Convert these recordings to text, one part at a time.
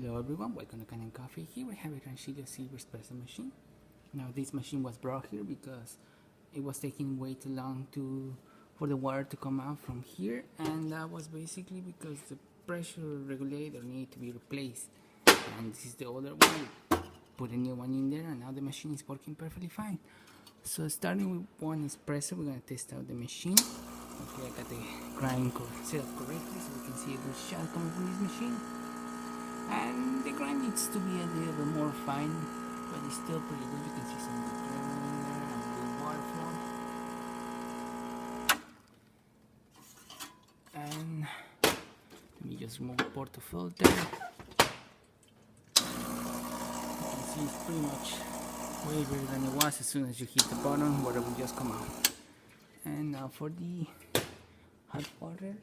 Hello everyone, welcome to Kanen Coffee. Here we have a Rancilio Silver Espresso machine. Now this machine was brought here because it was taking way too long for the water to come out from here, and that was basically because the pressure regulator needed to be replaced. And this is the older one. Put a new one in there, and now the machine is working perfectly fine. So starting with one espresso, we're gonna test out the machine. Okay, I got the grind set up correctly so we can see a good shot coming from this machine. And the grind needs to be a little bit more fine, but it's still pretty good. You can see some good grain in there and good water flow. And let me just remove the porto filter. You can see it's pretty much way better than it was as soon as you hit the bottom, water will just come out. And now for the hot water.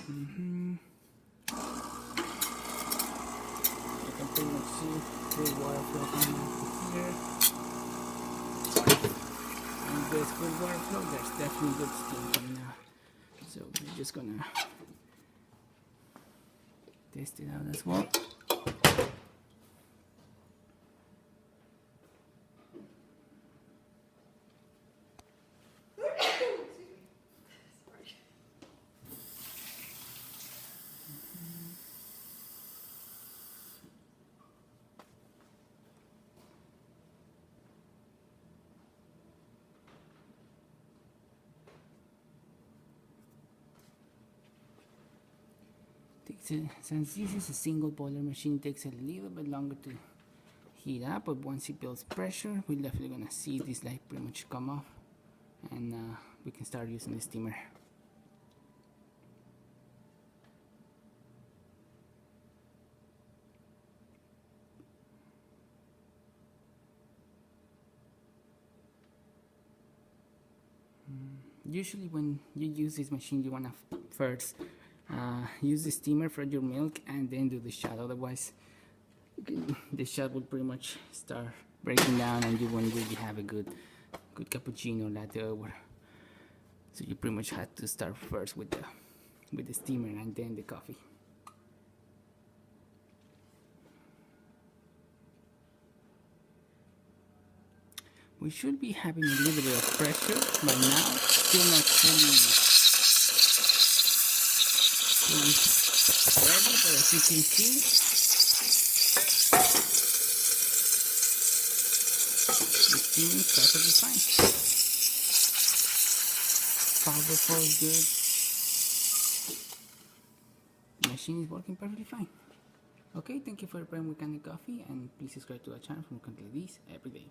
You can pretty much see the water flow coming out from here. And there's good water flow, there's definitely good steam coming out. So we're just gonna test it out as well. Since this is a single boiler machine, it takes a little bit longer to heat up, but once it builds pressure, we're definitely gonna see this light pretty much come off, and we can start using the steamer. Usually when you use this machine, you wanna first use the steamer for your milk and then do the shot. Otherwise, the shot will pretty much start breaking down and you won't really have a good cappuccino latte over. So you pretty much have to start first with the steamer and then the coffee. We should be having a little bit of pressure by now, still not fully ready, but as you can see, the steam is perfectly fine. Powerful, good. The machine is working perfectly fine. Okay, thank you for your time with Kanen Coffee, and please subscribe to our channel for more content like this every day.